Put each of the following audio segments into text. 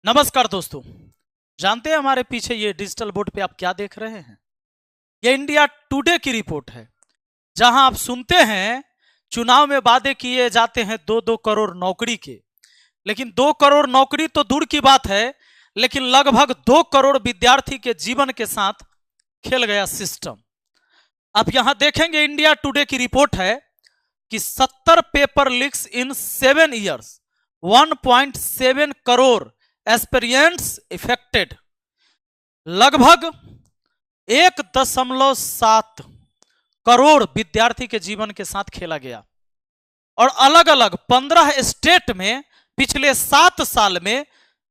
नमस्कार दोस्तों। जानते हैं हमारे पीछे ये डिजिटल बोर्ड पे आप क्या देख रहे हैं? ये इंडिया टुडे की रिपोर्ट है, जहां आप सुनते हैं चुनाव में वादे किए जाते हैं 2-2 करोड़ नौकरी के। लेकिन 2 करोड़ नौकरी तो दूर की बात है, लेकिन लगभग 2 करोड़ विद्यार्थी के जीवन के साथ खेल गया सिस्टम। आप यहां देखेंगे इंडिया टुडे की रिपोर्ट है कि 70 पेपर लीक्स इन 7 ईयर्स, 1.7 करोड़ एस्पिरेंट्स इफेक्टेड। लगभग 1.7 करोड़ विद्यार्थी के जीवन के साथ खेला गया और अलग अलग 15 स्टेट में पिछले 7 साल में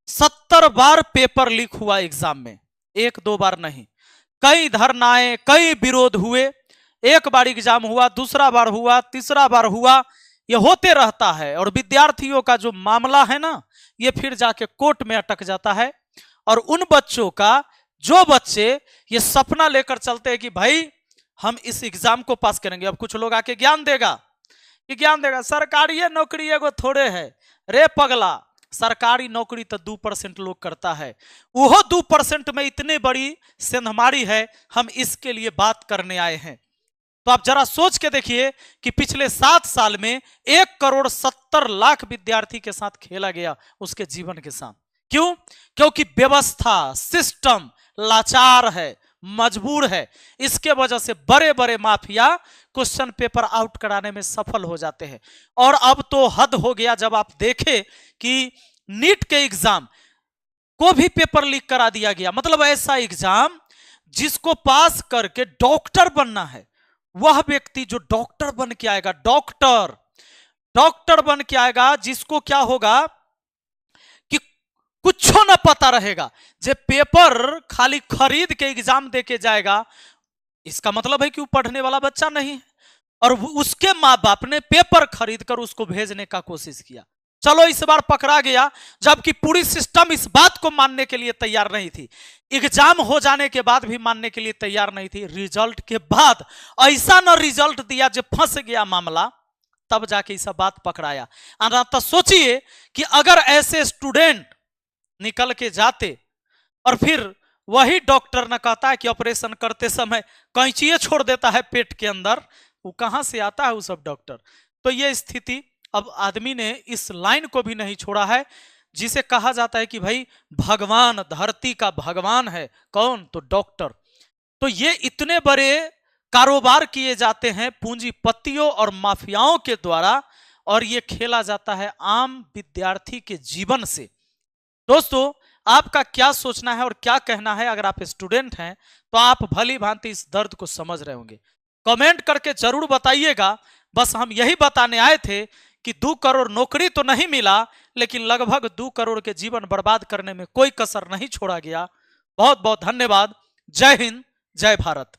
70 बार पेपर लीक हुआ एग्जाम में। 1-2 बार नहीं, कई धरनाएं, कई विरोध हुए। एक बार एग्जाम हुआ, दूसरा बार हुआ, तीसरा बार हुआ, ये होते रहता है। और विद्यार्थियों का जो मामला है ना, ये फिर जाके कोर्ट में अटक जाता है। और उन बच्चों का, जो बच्चे ये सपना लेकर चलते हैं कि भाई हम इस एग्जाम को पास करेंगे, अब कुछ लोग आके ज्ञान देगा सरकारी नौकरी एगो थोड़े है। रे पगला, सरकारी नौकरी तो 2% लोग करता है, वो 2% में इतनी बड़ी सेंधमारी है। हम इसके लिए बात करने आए हैं। तो आप जरा सोच के देखिए कि पिछले 7 साल में 1,70,00,000 विद्यार्थी के साथ खेला गया, उसके जीवन के साथ। क्यों? क्योंकि व्यवस्था, सिस्टम लाचार है, मजबूर है। इसके वजह से बड़े बड़े माफिया क्वेश्चन पेपर आउट कराने में सफल हो जाते हैं। और अब तो हद हो गया जब आप देखें कि नीट के एग्जाम को भी पेपर लीक करा दिया गया। मतलब ऐसा एग्जाम जिसको पास करके डॉक्टर बनना है, वह व्यक्ति जो डॉक्टर बन के आएगा, डॉक्टर बन के आएगा, जिसको क्या होगा कि कुछ ना पता रहेगा। जे पेपर खाली खरीद के एग्जाम दे के जाएगा, इसका मतलब है कि वो पढ़ने वाला बच्चा नहीं है। और उसके माँ बाप ने पेपर खरीद कर उसको भेजने का कोशिश किया। चलो इस बार पकड़ा गया, जबकि पूरी सिस्टम इस बात को मानने के लिए तैयार नहीं थी। एग्जाम हो जाने के बाद भी मानने के लिए तैयार नहीं थी। रिजल्ट के बाद ऐसा न रिजल्ट दिया जो फंस गया मामला, तब जाके इस बात पकड़ाया। तो सोचिए कि अगर ऐसे स्टूडेंट निकल के जाते और फिर वही डॉक्टर न कहता है कि ऑपरेशन करते समय कैंची छोड़ देता है पेट के अंदर, वो कहां से आता है वो सब डॉक्टर? तो ये स्थिति, अब आदमी ने इस लाइन को भी नहीं छोड़ा है, जिसे कहा जाता है कि भाई भगवान, धरती का भगवान है कौन? तो डॉक्टर। तो ये इतने बड़े कारोबार किए जाते हैं पूंजीपतियों और माफियाओं के द्वारा, और ये खेला जाता है आम विद्यार्थी के जीवन से। दोस्तों, आपका क्या सोचना है और क्या कहना है? अगर आप स्टूडेंट हैं तो आप भली भांति इस दर्द को समझ रहे होंगे। कमेंट करके जरूर बताइएगा। बस हम यही बताने आए थे कि 2 करोड़ नौकरी तो नहीं मिला, लेकिन लगभग 2 करोड़ के जीवन बर्बाद करने में कोई कसर नहीं छोड़ा गया। बहुत बहुत धन्यवाद। जय हिंद, जय भारत।